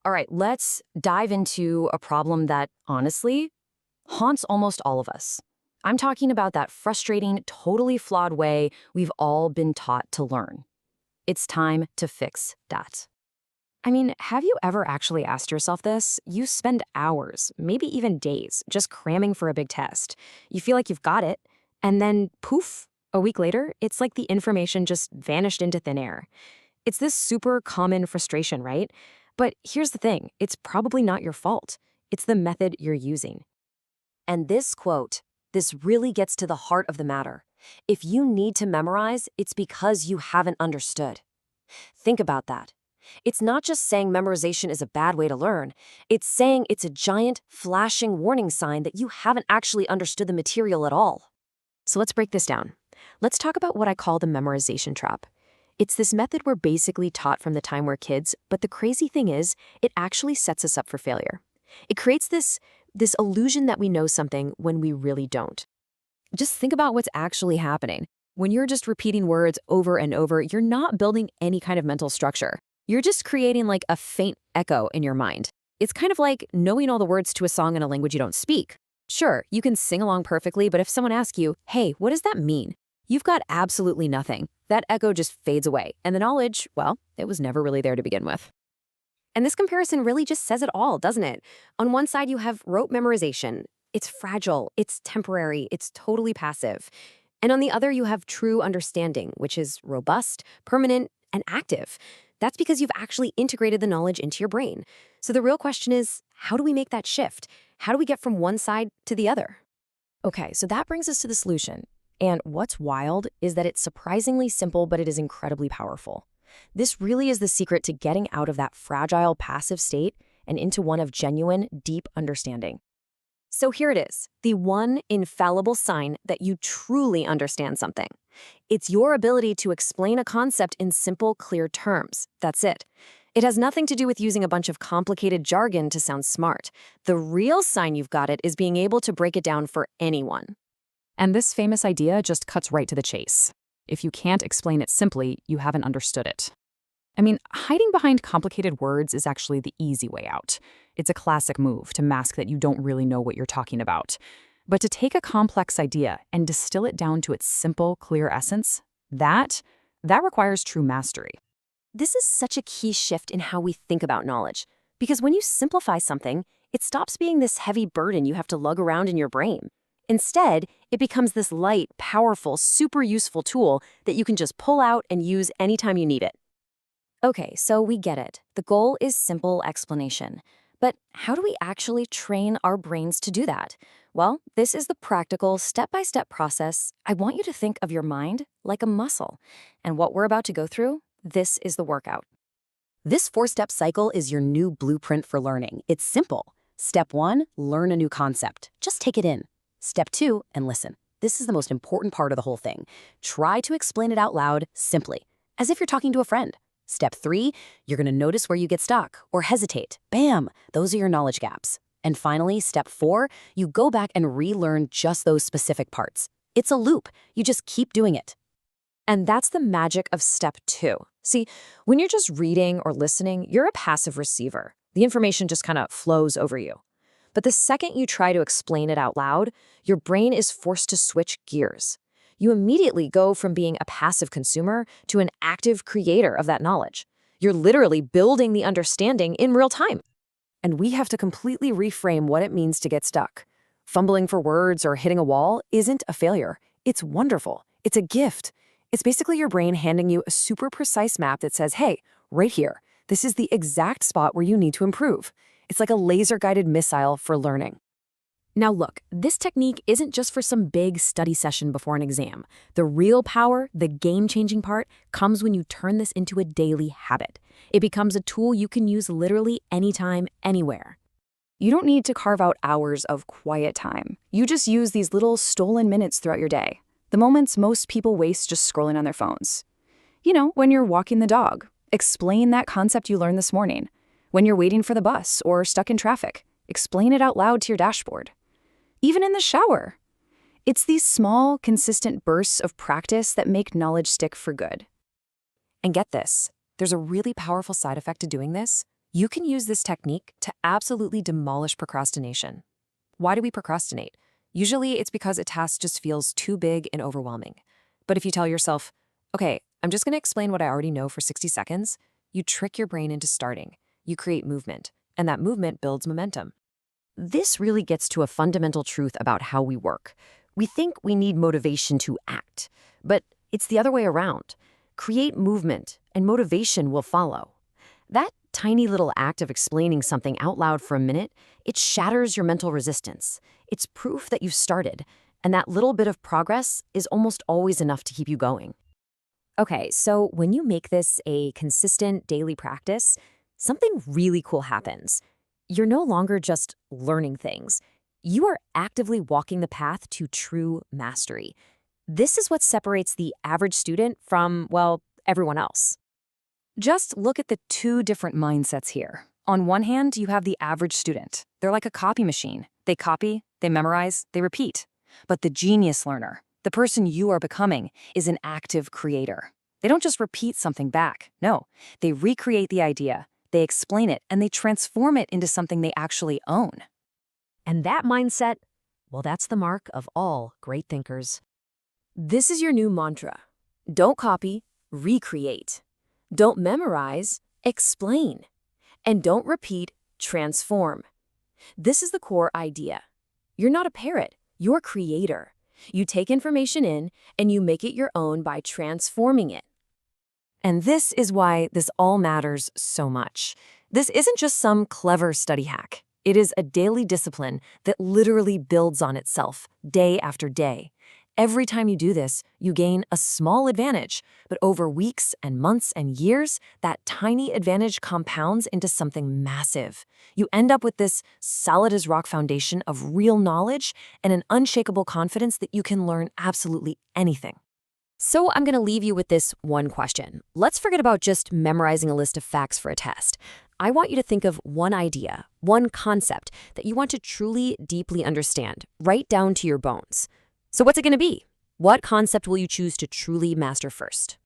All right, let's dive into a problem that, honestly, haunts almost all of us. I'm talking about that frustrating, totally flawed way we've all been taught to learn. It's time to fix that. I mean, have you ever actually asked yourself this? You spend hours, maybe even days, just cramming for a big test. You feel like you've got it, and then poof, a week later, it's like the information just vanished into thin air. It's this super common frustration, right? But here's the thing, it's probably not your fault. It's the method you're using. And this really gets to the heart of the matter. If you need to memorize, it's because you haven't understood. Think about that. It's not just saying memorization is a bad way to learn. It's saying it's a giant, flashing warning sign that you haven't actually understood the material at all. So let's break this down. Let's talk about what I call the memorization trap. It's this method we're basically taught from the time we're kids, but the crazy thing is, it actually sets us up for failure. It creates this illusion that we know something when we really don't. Just think about what's actually happening. When you're just repeating words over and over, you're not building any kind of mental structure. You're just creating like a faint echo in your mind. It's kind of like knowing all the words to a song in a language you don't speak. Sure, you can sing along perfectly, but if someone asks you, hey, what does that mean? You've got absolutely nothing. That echo just fades away, and the knowledge, well, it was never really there to begin with. And this comparison really just says it all, doesn't it? On one side, you have rote memorization. It's fragile, it's temporary, it's totally passive. And on the other, you have true understanding, which is robust, permanent, and active. That's because you've actually integrated the knowledge into your brain. So the real question is, how do we make that shift? How do we get from one side to the other? Okay, so that brings us to the solution. And what's wild is that it's surprisingly simple, but it is incredibly powerful. This really is the secret to getting out of that fragile, passive state and into one of genuine, deep understanding. So here it is, the one infallible sign that you truly understand something. It's your ability to explain a concept in simple, clear terms. That's it. It has nothing to do with using a bunch of complicated jargon to sound smart. The real sign you've got it is being able to break it down for anyone. And this famous idea just cuts right to the chase. If you can't explain it simply, you haven't understood it. I mean, hiding behind complicated words is actually the easy way out. It's a classic move to mask that you don't really know what you're talking about. But to take a complex idea and distill it down to its simple, clear essence, that requires true mastery. This is such a key shift in how we think about knowledge. Because when you simplify something, it stops being this heavy burden you have to lug around in your brain. Instead, it becomes this light, powerful, super useful tool that you can just pull out and use anytime you need it. Okay, so we get it. The goal is simple explanation. But how do we actually train our brains to do that? Well, this is the practical, step-by-step process. I want you to think of your mind like a muscle. And what we're about to go through, this is the workout. This 4-step cycle is your new blueprint for learning. It's simple. Step 1, learn a new concept. Just take it in. Step 2, and listen. This is the most important part of the whole thing. Try to explain it out loud, simply, as if you're talking to a friend. Step 3, you're going to notice where you get stuck or hesitate. Bam! Those are your knowledge gaps. And finally, step 4, you go back and relearn just those specific parts. It's a loop. You just keep doing it. And that's the magic of step 2. See, when you're just reading or listening, you're a passive receiver. The information just kind of flows over you. But the second you try to explain it out loud, your brain is forced to switch gears. You immediately go from being a passive consumer to an active creator of that knowledge. You're literally building the understanding in real time. And we have to completely reframe what it means to get stuck. Fumbling for words or hitting a wall isn't a failure. It's wonderful. It's a gift. It's basically your brain handing you a super precise map that says, hey, right here, this is the exact spot where you need to improve. It's like a laser-guided missile for learning. Now look, this technique isn't just for some big study session before an exam. The real power, the game-changing part, comes when you turn this into a daily habit. It becomes a tool you can use literally anytime, anywhere. You don't need to carve out hours of quiet time. You just use these little stolen minutes throughout your day. The moments most people waste just scrolling on their phones. You know, when you're walking the dog, explain that concept you learned this morning. When you're waiting for the bus or stuck in traffic, explain it out loud to your dashboard. Even in the shower. It's these small, consistent bursts of practice that make knowledge stick for good. And get this, there's a really powerful side effect to doing this. You can use this technique to absolutely demolish procrastination. Why do we procrastinate? Usually it's because a task just feels too big and overwhelming. But if you tell yourself, okay, I'm just going to explain what I already know for 60 seconds, you trick your brain into starting. You create movement, and that movement builds momentum. This really gets to a fundamental truth about how we work. We think we need motivation to act, but it's the other way around. Create movement, and motivation will follow. That tiny little act of explaining something out loud for a minute, it shatters your mental resistance. It's proof that you've started, and that little bit of progress is almost always enough to keep you going. Okay, so when you make this a consistent daily practice, something really cool happens. You're no longer just learning things. You are actively walking the path to true mastery. This is what separates the average student from, well, everyone else. Just look at the two different mindsets here. On one hand, you have the average student. They're like a copy machine. They copy, they memorize, they repeat. But the genius learner, the person you are becoming, is an active creator. They don't just repeat something back. No, they recreate the idea, they explain it, and they transform it into something they actually own. And that mindset, well, that's the mark of all great thinkers. This is your new mantra. Don't copy, recreate. Don't memorize, explain. And don't repeat, transform. This is the core idea. You're not a parrot, you're a creator. You take information in and you make it your own by transforming it. And this is why this all matters so much. This isn't just some clever study hack. It is a daily discipline that literally builds on itself day after day. Every time you do this, you gain a small advantage, but over weeks and months and years, that tiny advantage compounds into something massive. You end up with this solid-as-rock foundation of real knowledge and an unshakable confidence that you can learn absolutely anything. So I'm going to leave you with this one question. Let's forget about just memorizing a list of facts for a test. I want you to think of one idea, one concept that you want to truly, deeply understand, right down to your bones. So what's it going to be? What concept will you choose to truly master first?